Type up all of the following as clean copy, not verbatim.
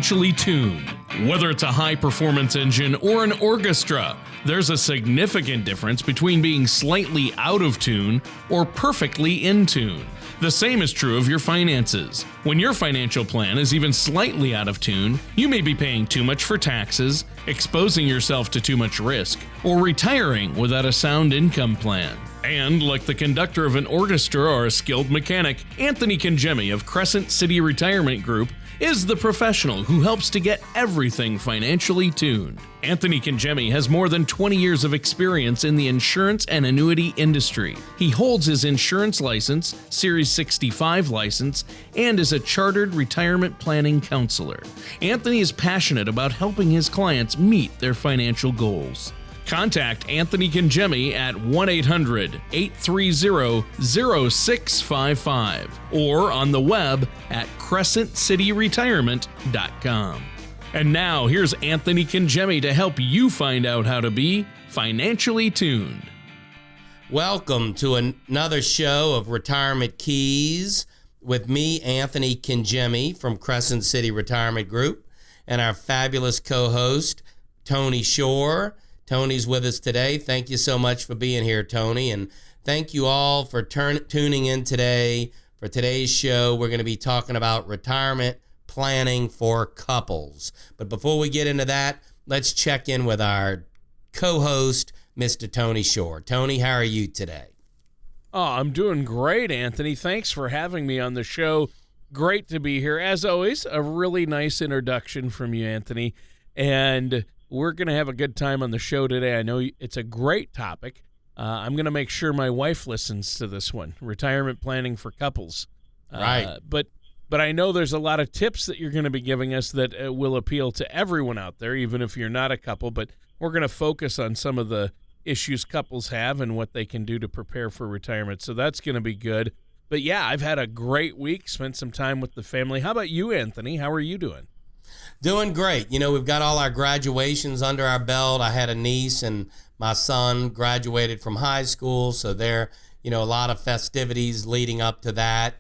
financially tuned. Whether it's a high-performance engine or an orchestra, there's a significant difference between being slightly out of tune or perfectly in tune. The same is true of your finances. When your financial plan is even slightly out of tune, you may be paying too much for taxes, exposing yourself to too much risk, or retiring without a sound income plan. And like the conductor of an orchestra or a skilled mechanic, Anthony Congemi of Crescent City Retirement Group is the professional who helps to get everything financially tuned. Anthony Congemi has more than 20 years of experience in the insurance and annuity industry. He holds his insurance license, Series 65 license, and is a chartered retirement planning counselor. Anthony is passionate about helping his clients meet their financial goals. Contact Anthony Congemi at 1-800-830-0655 or on the web at crescentcityretirement.com. And now here's Anthony Congemi to help you find out how to be financially tuned. Welcome to another show of Retirement Keys with me, Anthony Congemi from Crescent City Retirement Group, and our fabulous co-host, Tony Shore. Tony's with us today. Thank you so much for being here, Tony. And thank you all for tuning in today. For today's show, we're going to be talking about retirement planning for couples. But before we get into that, let's check in with our co-host, Mr. Tony Shore. Tony, how are you today? Oh, I'm doing great, Anthony. Thanks for having me on the show. Great to be here. As always, a really nice introduction from you, Anthony. And we're going to have a good time on the show today. I know it's a great topic. I'm going to make sure my wife listens to this one, retirement planning for couples. Right. But I know there's a lot of tips that you're going to be giving us that will appeal to everyone out there, even if you're not a couple. But we're going to focus on some of the issues couples have and what they can do to prepare for retirement. So that's going to be good. But yeah, I've had a great week, spent some time with the family. How about you, Anthony? How are you doing? Doing great. You know, we've got all our graduations under our belt. I had a niece and my son graduated from high school. So there, a lot of festivities leading up to that.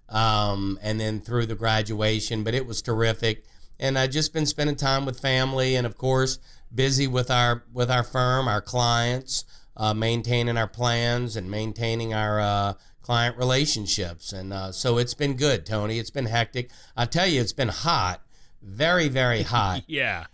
And then through the graduation, but it was terrific. And I've just been spending time with family and of course, busy with our firm, our clients, maintaining our plans and maintaining our, client relationships. And, so it's been good, Tony. It's been hectic. I tell you, it's been hot. Very, very hot. Yeah.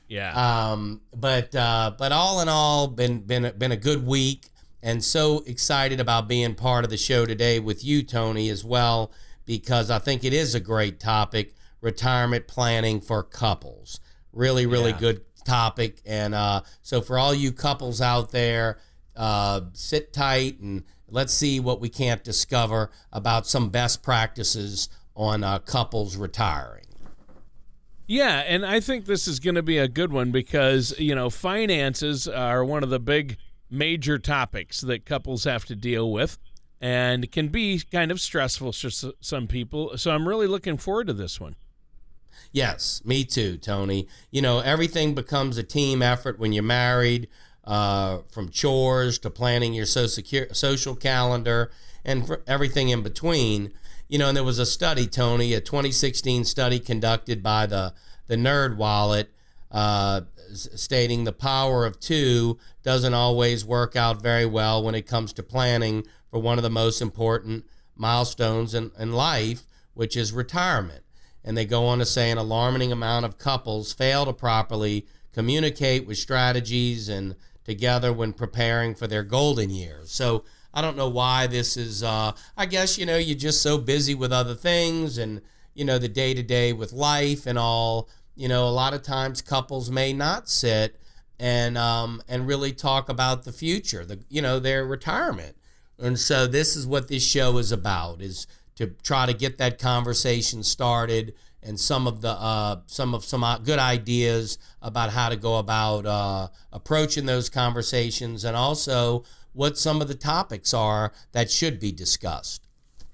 But all in all, been a good week, and so excited about being part of the show today with you, Tony, as well, because I think it is a great topic: retirement planning for couples. Really good topic, and so for all you couples out there, sit tight and let's see what we can't discover about some best practices on couples retiring. Yeah, and I think this is going to be a good one because, finances are one of the big major topics that couples have to deal with and can be kind of stressful for some people. So I'm really looking forward to this one. Yes, me too, Tony. Everything becomes a team effort when you're married, from chores to planning your social calendar and for everything in between. And there was a study, Tony, a 2016 study conducted by the NerdWallet, stating the power of two doesn't always work out very well when it comes to planning for one of the most important milestones in life, which is retirement. And they go on to say an alarming amount of couples fail to properly communicate with strategies and together when preparing for their golden years. So I don't know why this is, I guess, you're just so busy with other things and, the day-to-day with life and all. A lot of times couples may not sit and really talk about the future, their retirement. And so this is what this show is about, is to try to get that conversation started and some good ideas about how to go about approaching those conversations, and also what some of the topics are that should be discussed.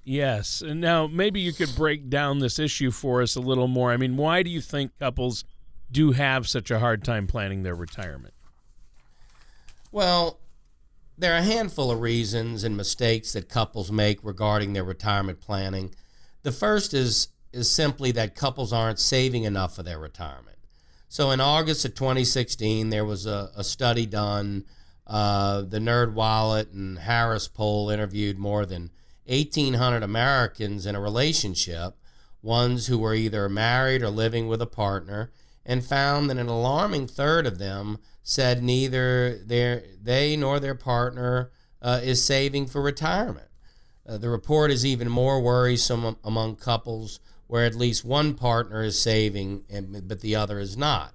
Yes. And now maybe you could break down this issue for us a little more. I mean, why do you think couples do have such a hard time planning their retirement? Well, there are a handful of reasons and mistakes that couples make regarding their retirement planning. The first is is simply that couples aren't saving enough for their retirement. So in August of 2016, there was a study done. The NerdWallet and Harris poll interviewed more than 1,800 Americans in a relationship, ones who were either married or living with a partner, and found that an alarming third of them said neither they nor their partner is saving for retirement. The report is even more worrisome among couples where at least one partner is saving, but the other is not.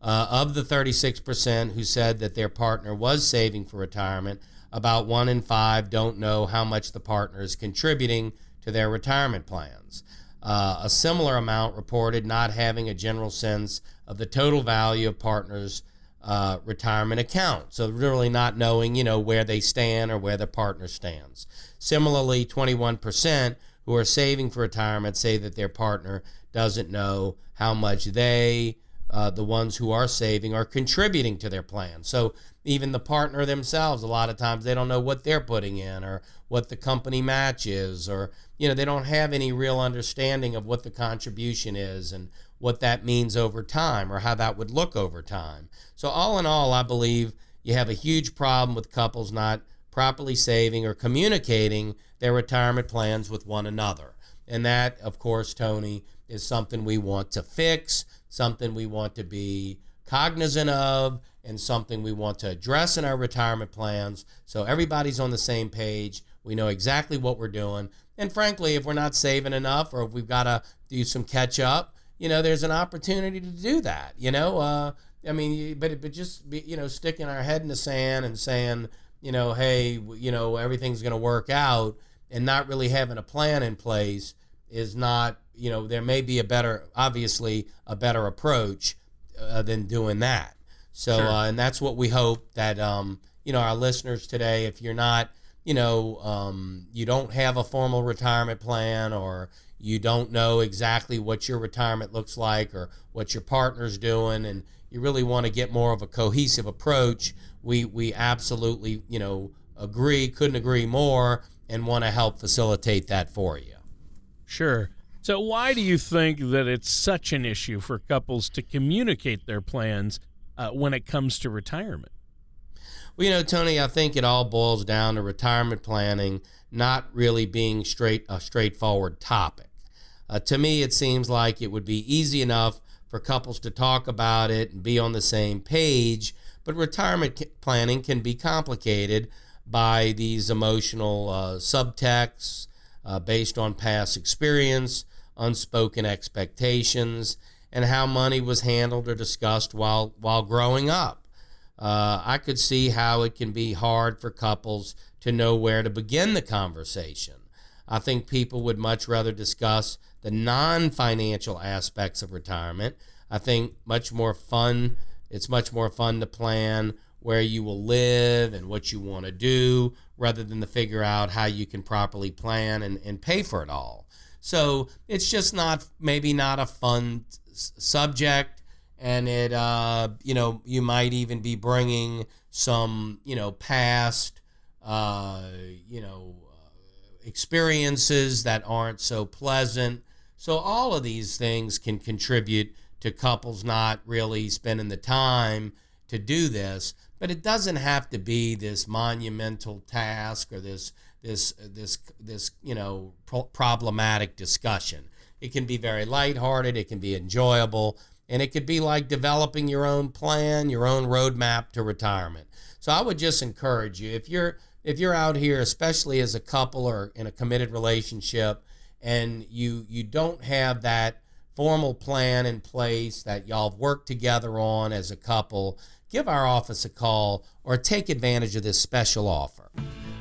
Of the 36% who said that their partner was saving for retirement, about 1 in 5 don't know how much the partner is contributing to their retirement plans. A similar amount reported not having a general sense of the total value of partners' retirement account. So really not knowing, where they stand or where their partner stands. Similarly, 21% who are saving for retirement say that their partner doesn't know how much they, the ones who are saving, are contributing to their plan. So even the partner themselves, a lot of times they don't know what they're putting in or what the company match is, or they don't have any real understanding of what the contribution is and what that means over time or how that would look over time. So all in all, I believe you have a huge problem with couples not properly saving or communicating their retirement plans with one another. And that, of course, Tony, is something we want to fix, something we want to be cognizant of, and something we want to address in our retirement plans so everybody's on the same page. We know exactly what we're doing. And frankly, if we're not saving enough or if we've got to do some catch up, there's an opportunity to do that, but just be, sticking our head in the sand and saying, hey, everything's going to work out and not really having a plan in place is not, there may be obviously a better approach than doing that. So, Sure. And that's what we hope that, our listeners today, if you're not, you don't have a formal retirement plan, or you don't know exactly what your retirement looks like or what your partner's doing, and you really want to get more of a cohesive approach, we absolutely, couldn't agree more, and want to help facilitate that for you. Sure. So why do you think that it's such an issue for couples to communicate their plans when it comes to retirement? Well, Tony, I think it all boils down to retirement planning not really being a straightforward topic. To me, it seems like it would be easy enough for couples to talk about it and be on the same page, but retirement planning can be complicated by these emotional subtexts based on past experience, unspoken expectations, and how money was handled or discussed while growing up. I could see how it can be hard for couples to know where to begin the conversation. I think people would much rather discuss the non-financial aspects of retirement. I think it's much more fun to plan where you will live and what you want to do, rather than to figure out how you can properly plan and pay for it all. So it's just maybe not a fun subject, and it, you might even be bringing some, past, experiences that aren't so pleasant. So all of these things can contribute to couples not really spending the time to do this. But it doesn't have to be this monumental task or this problematic discussion. It can be very lighthearted. It can be enjoyable, and it could be like developing your own plan, your own roadmap to retirement. So I would just encourage you, if you're out here, especially as a couple or in a committed relationship, and you don't have that formal plan in place that y'all have worked together on as a couple, give our office a call or take advantage of this special offer.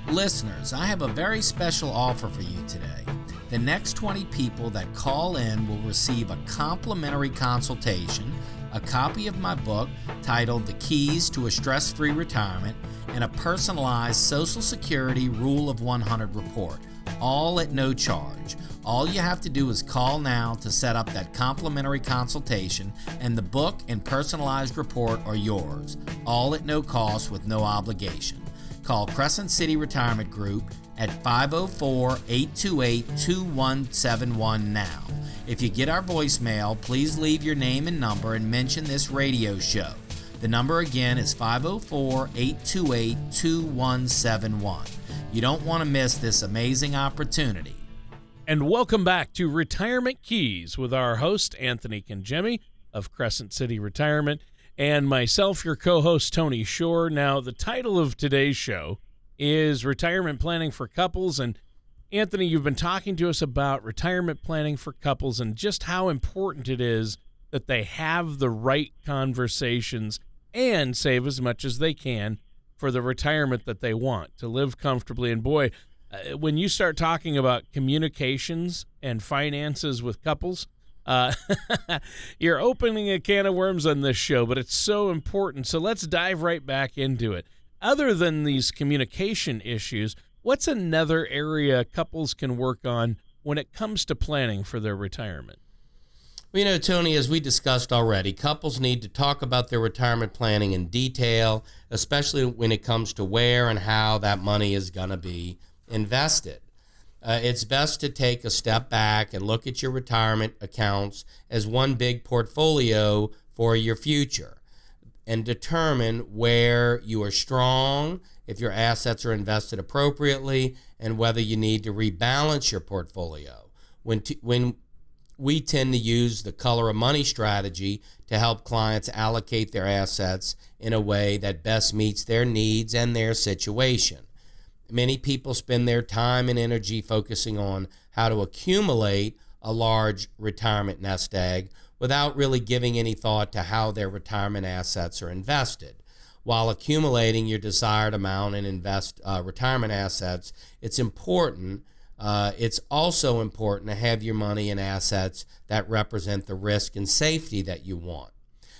Listeners, I have a very special offer for you today. The next 20 people that call in will receive a complimentary consultation, a copy of my book titled The Keys to a Stress-Free Retirement, and a personalized Social Security Rule of 100 report, all at no charge. All you have to do is call now to set up that complimentary consultation, and the book and personalized report are yours, all at no cost with no obligation. Call Crescent City Retirement Group at 504-828-2171 now. If you get our voicemail, please leave your name and number and mention this radio show. The number again is 504-828-2171. You don't want to miss this amazing opportunity. And welcome back to Retirement Keys with our host, Anthony Congemi of Crescent City Retirement, and myself, your co-host, Tony Shore. Now, the title of today's show is Retirement Planning for Couples. And Anthony, you've been talking to us about retirement planning for couples and just how important it is that they have the right conversations and save as much as they can for the retirement that they want to live comfortably. And boy, when you start talking about communications and finances with couples, you're opening a can of worms on this show, but it's so important. So let's dive right back into it. Other than these communication issues, what's another area couples can work on when it comes to planning for their retirement? Well, Tony, as we discussed already, couples need to talk about their retirement planning in detail, especially when it comes to where and how that money is going to be invested. It's best to take a step back and look at your retirement accounts as one big portfolio for your future and determine where you are strong, if your assets are invested appropriately, and whether you need to rebalance your portfolio. When we tend to use the color of money strategy to help clients allocate their assets in a way that best meets their needs and their situation. Many people spend their time and energy focusing on how to accumulate a large retirement nest egg without really giving any thought to how their retirement assets are invested. While accumulating your desired amount in retirement assets, it's important. It's also important to have your money in assets that represent the risk and safety that you want.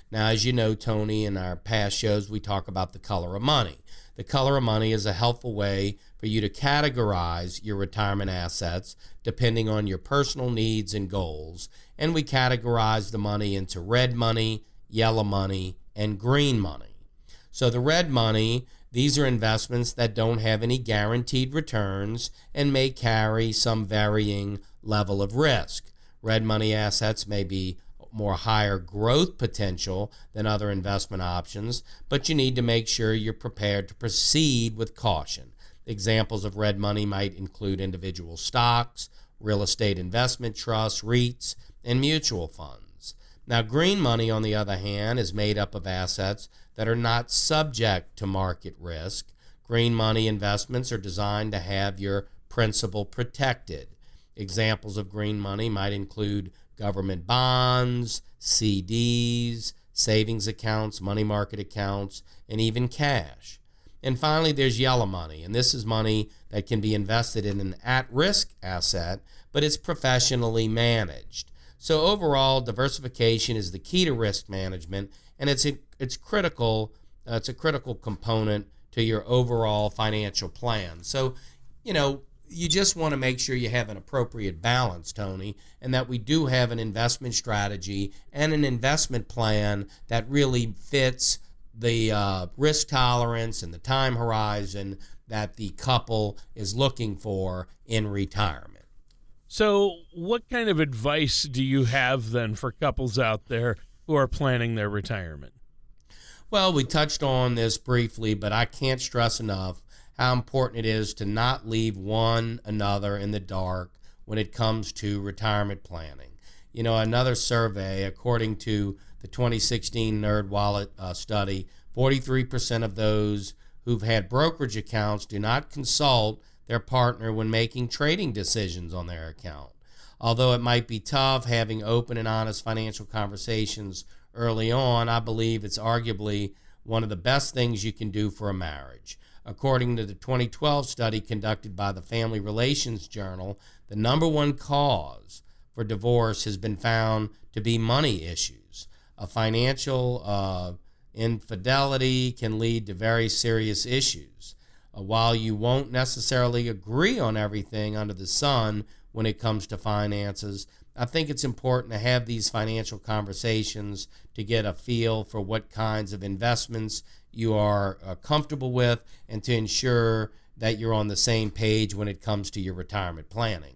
Now, as you know, Tony, in our past shows, we talk about the color of money. The color of money is a helpful way for you to categorize your retirement assets depending on your personal needs and goals. And we categorize the money into red money, yellow money, and green money. So the red money, these are investments that don't have any guaranteed returns and may carry some varying level of risk. Red money assets may be more higher growth potential than other investment options, but you need to make sure you're prepared to proceed with caution. Examples of red money might include individual stocks, real estate investment trusts, REITs, and mutual funds. Now, green money, on the other hand, is made up of assets that are not subject to market risk. Green money investments are designed to have your principal protected. Examples of green money might include government bonds, CDs, savings accounts, money market accounts, and even cash. And finally, there's yellow money, and this is money that can be invested in an at-risk asset, but it's professionally managed. So overall, diversification is the key to risk management, and it's critical. It's a critical component to your overall financial plan. So, you just want to make sure you have an appropriate balance, Tony, and that we do have an investment strategy and an investment plan that really fits the risk tolerance and the time horizon that the couple is looking for in retirement. So what kind of advice do you have then for couples out there who are planning their retirement? Well, we touched on this briefly, but I can't stress enough how important it is to not leave one another in the dark when it comes to retirement planning. Another survey, according to the 2016 NerdWallet study, 43% of those who've had brokerage accounts do not consult their partner when making trading decisions on their account. Although it might be tough having open and honest financial conversations early on, I believe it's arguably one of the best things you can do for a marriage. According to the 2012 study conducted by the Family Relations Journal, the number one cause for divorce has been found to be money issues. A financial infidelity can lead to very serious issues. While you won't necessarily agree on everything under the sun when it comes to finances, I think it's important to have these financial conversations to get a feel for what kinds of investments you are comfortable with and to ensure that you're on the same page when it comes to your retirement planning.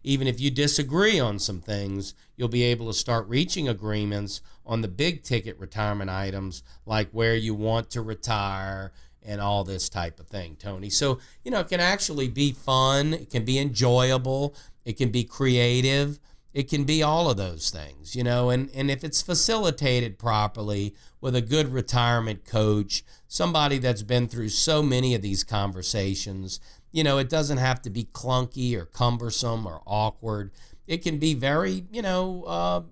even if you disagree on some things, you'll be able to start reaching agreements on the big ticket retirement items, like where you want to retire and all this type of thing, Tony. So, it can actually be fun. It can be enjoyable. It can be creative. It can be all of those things, and if it's facilitated properly with a good retirement coach, somebody that's been through so many of these conversations, it doesn't have to be clunky or cumbersome or awkward. It can be very,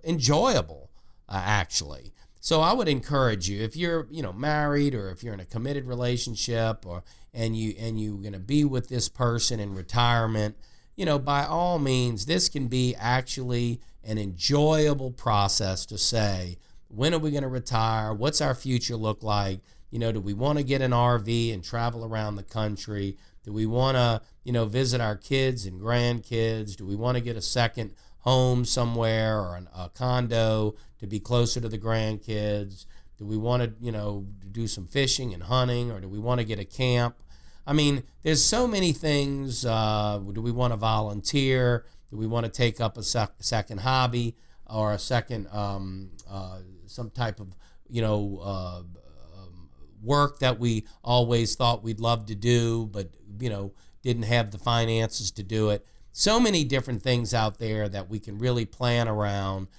enjoyable, actually. So I would encourage you, if you're, married, or if you're in a committed relationship, and you're going to be with this person in retirement, by all means, this can be actually an enjoyable process to say, when are we going to retire? What's our future look like? Do we want to get an RV and travel around the country? Do we want to, visit our kids and grandkids? Do we want to get a second home somewhere, or a condo to be closer to the grandkids? Do we want to, do some fishing and hunting, or do we want to get a camp? I mean, there's so many things. Do we want to volunteer? Do we want to take up a second hobby, or a second, some type of, work that we always thought we'd love to do, but, didn't have the finances to do it? So many different things out there that we can really plan around,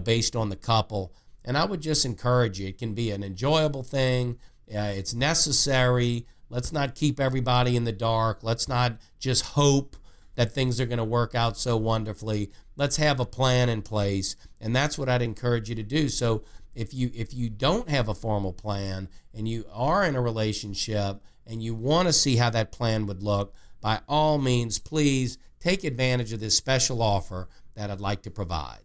based on the couple. And I would just encourage you. It can be an enjoyable thing. It's necessary. Let's not keep everybody in the dark. Let's not just hope that things are going to work out so wonderfully. Let's have a plan in place. And that's what I'd encourage you to do. So if you don't have a formal plan, and you are in a relationship and you want to see how that plan would look, by all means, please take advantage of this special offer that I'd like to provide.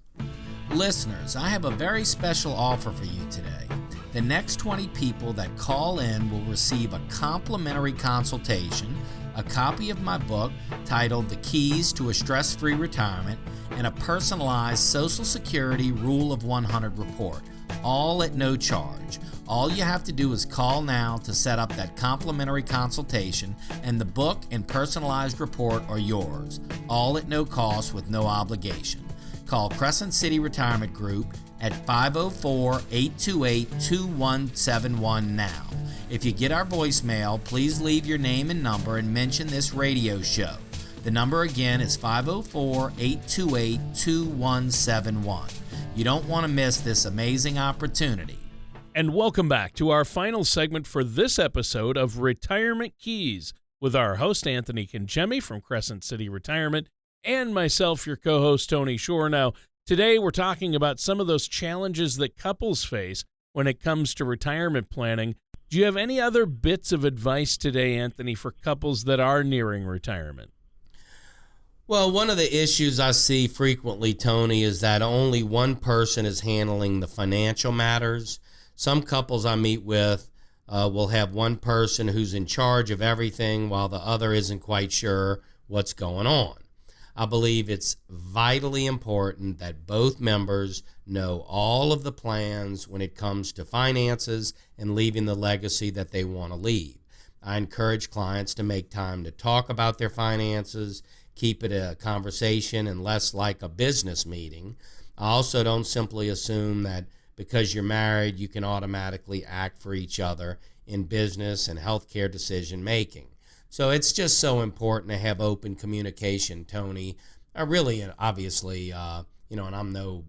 Listeners, I have a very special offer for you today. The next 20 people that call in will receive a complimentary consultation, a copy of my book titled The Keys to a Stress-Free Retirement, and a personalized Social Security Rule of 100 report, all at no charge. All you have to do is call now to set up that complimentary consultation, and the book and personalized report are yours, all at no cost with no obligation. Call Crescent City Retirement Group at 504-828-2171 now. If you get our voicemail, please leave your name and number and mention this radio show. The number again is 504-828-2171. You don't want to miss this amazing opportunity. And welcome back to our final segment for this episode of Retirement Keys with our host, Anthony Kinchemi from Crescent City Retirement, and myself, your co-host, Tony Shore. Now, today we're talking about some of those challenges that couples face when it comes to retirement planning. Do you have any other bits of advice today, Anthony, for couples that are nearing retirement? Well, one of the issues I see frequently, Tony, is that only one person is handling the financial matters. Some couples I meet with will have one person who's in charge of everything while the other isn't quite sure what's going on. I believe it's vitally important that both members know all of the plans when it comes to finances and leaving the legacy that they want to leave. I encourage clients to make time to talk about their finances, keep it a conversation and less like a business meeting. I also don't simply assume that because you're married, you can automatically act for each other in business and healthcare decision making. So it's just so important to have open communication, Tony. I really, obviously, and I'm no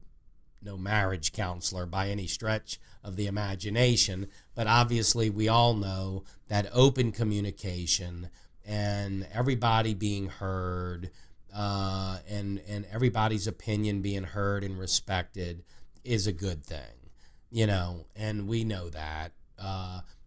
marriage counselor by any stretch of the imagination, but obviously we all know that open communication and everybody being heard, and everybody's opinion being heard and respected is a good thing, and we know that.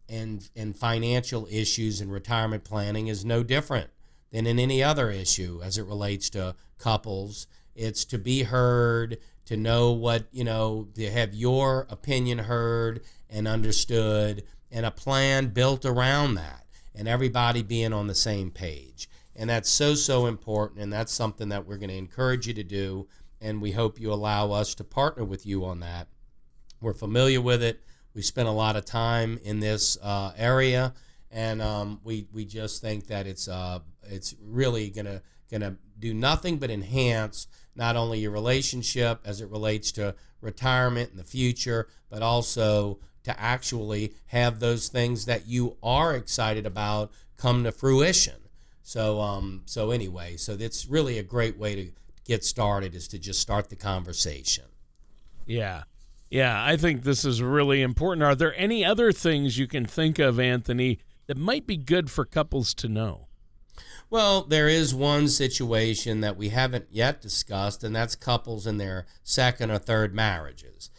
And financial issues in retirement planning is no different than in any other issue as it relates to couples. It's to be heard, to know what, to have your opinion heard and understood, and a plan built around that, and everybody being on the same page. And that's so important, and that's something that we're going to encourage you to do, and we hope you allow us to partner with you on that. We're familiar with it. We spent a lot of time in this area, and we just think that it's it's really gonna do nothing but enhance not only your relationship as it relates to retirement in the future, but also to actually have those things that you are excited about come to fruition. So anyway, so that's really a great way to get started, is to just start the conversation. Yeah. Yeah, I think this is really important. Are there any other things you can think of, Anthony, that might be good for couples to know? Well, there is one situation that we haven't yet discussed, and that's couples in their second or third marriages.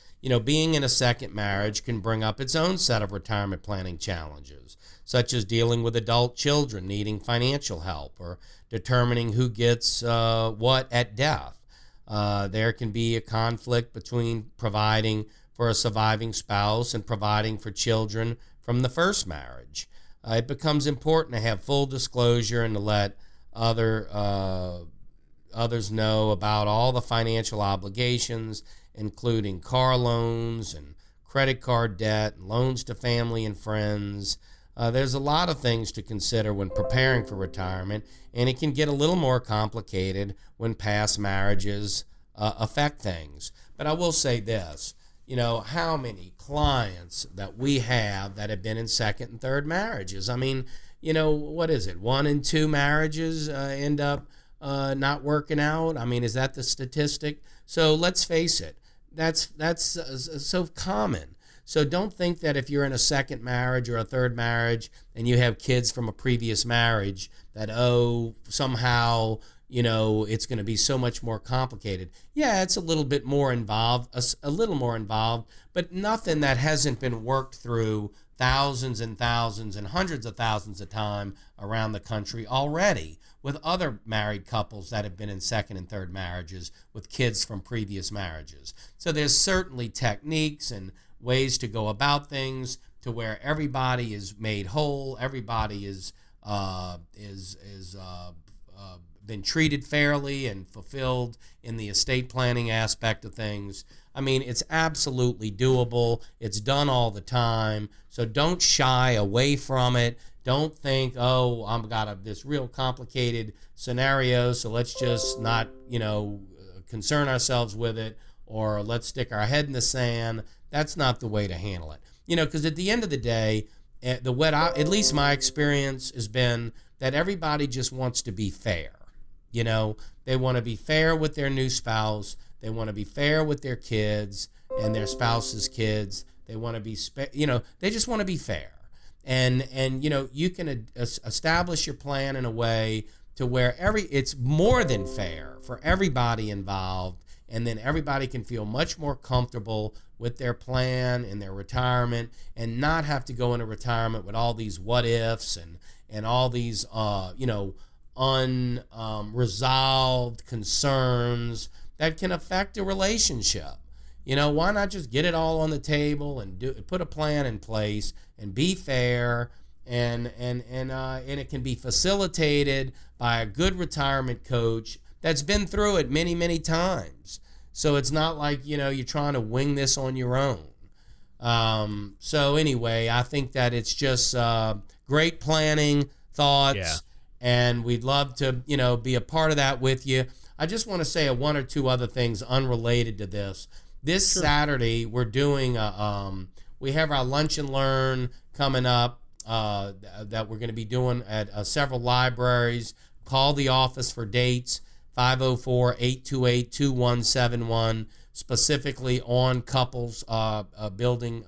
Being in a second marriage can bring up its own set of retirement planning challenges, such as dealing with adult children needing financial help or determining who gets what at death. There can be a conflict between providing for a surviving spouse and providing for children from the first marriage. It becomes important to have full disclosure and to let others know about all the financial obligations, including car loans and credit card debt, and loans to family and friends. There's a lot of things to consider when preparing for retirement, and it can get a little more complicated when past marriages affect things. But I will say this, how many clients that we have that have been in second and third marriages? I mean, what is it? 1 in 2 marriages end up not working out. I mean, is that the statistic? So let's face it, that's so common. So don't think that if you're in a second marriage or a third marriage and you have kids from a previous marriage that, somehow, it's going to be so much more complicated. Yeah, it's a little bit more involved, but nothing that hasn't been worked through thousands and thousands and hundreds of thousands of times around the country already with other married couples that have been in second and third marriages with kids from previous marriages. So there's certainly techniques and ways to go about things to where everybody is made whole, everybody is been treated fairly and fulfilled in the estate planning aspect of things. I mean, it's absolutely doable. It's done all the time. So don't shy away from it. Don't think, I've got this real complicated scenario, so let's just not, concern ourselves with it, or let's stick our head in the sand. That's not the way to handle it. Because at the end of the day, at least my experience has been that everybody just wants to be fair. They want to be fair with their new spouse. They want to be fair with their kids and their spouse's kids. They want to be, they just want to be fair. And you can establish your plan in a way to where it's more than fair for everybody involved, and then everybody can feel much more comfortable with their plan and their retirement, and not have to go into retirement with all these what ifs and all these unresolved concerns that can affect a relationship. Why not just get it all on the table and put a plan in place and be fair, and it can be facilitated by a good retirement coach that's been through it many, many times. So it's not like, you're trying to wing this on your own. So anyway, I think that it's just great planning thoughts. Yeah. And we'd love to, be a part of that with you. I just want to say one or two other things unrelated to this. This Saturday, we're doing we have our Lunch and Learn coming up that we're going to be doing at several libraries. Call the office for dates, 504-828-2171, specifically on couples building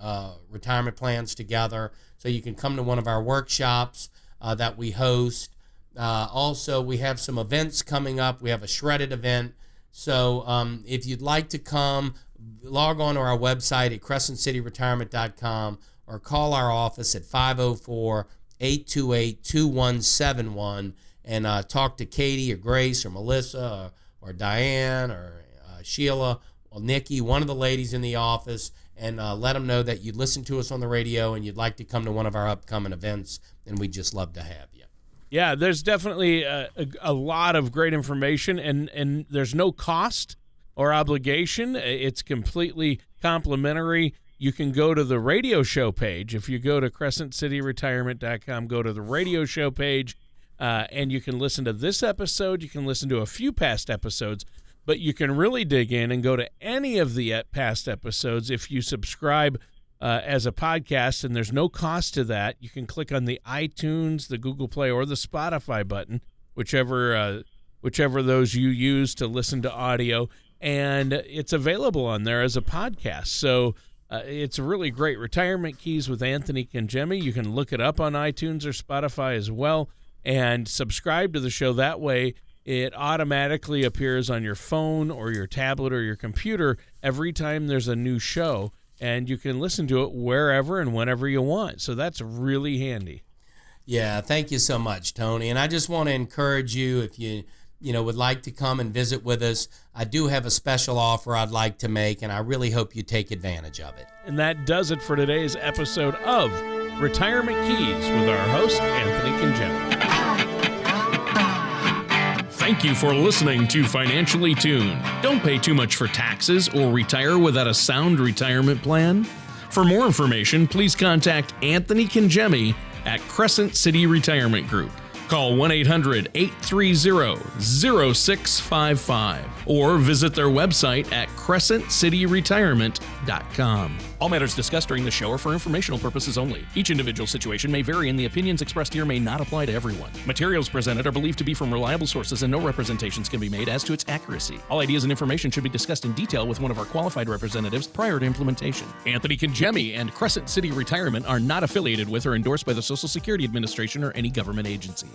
retirement plans together. So you can come to one of our workshops that we host. Also, we have some events coming up. We have a shredded event. So if you'd like to come, log on to our website at crescentcityretirement.com or call our office at 504-828-2171 and talk to Katie or Grace or Melissa or Diane or Sheila or Nikki, one of the ladies in the office, and let them know that you listen to us on the radio and you'd like to come to one of our upcoming events, and we'd just love to have you. Yeah, there's definitely a lot of great information, and there's no cost or obligation. It's completely complimentary. You can go to the radio show page. If you go to crescentcityretirement.com, go to the radio show page. and you can listen to this episode. You can listen to a few past episodes, but you can really dig in and go to any of the past episodes if you subscribe as a podcast, and there's no cost to that. You can click on the iTunes, the Google Play, or the Spotify button, whichever those you use to listen to audio, and it's available on there as a podcast. So it's really great. Retirement Keys with Anthony Cangemi. You can look it up on iTunes or Spotify as well, and subscribe to the show. That way, it automatically appears on your phone or your tablet or your computer every time there's a new show, and you can listen to it wherever and whenever you want. So that's really handy. Yeah, thank you so much, Tony. And I just want to encourage you, if you would like to come and visit with us, I do have a special offer I'd like to make, and I really hope you take advantage of it. And that does it for today's episode of Retirement Keys with our host, Anthony Cangemi. Thank you for listening to Financially Tuned. Don't pay too much for taxes or retire without a sound retirement plan. For more information, please contact Anthony Cangemi at Crescent City Retirement Group. Call 1-800-830-0655 or visit their website at crescentcityretirement.com. All matters discussed during the show are for informational purposes only. Each individual situation may vary, and the opinions expressed here may not apply to everyone. Materials presented are believed to be from reliable sources, and no representations can be made as to its accuracy. All ideas and information should be discussed in detail with one of our qualified representatives prior to implementation. Anthony Cangemi and Crescent City Retirement are not affiliated with or endorsed by the Social Security Administration or any government agency.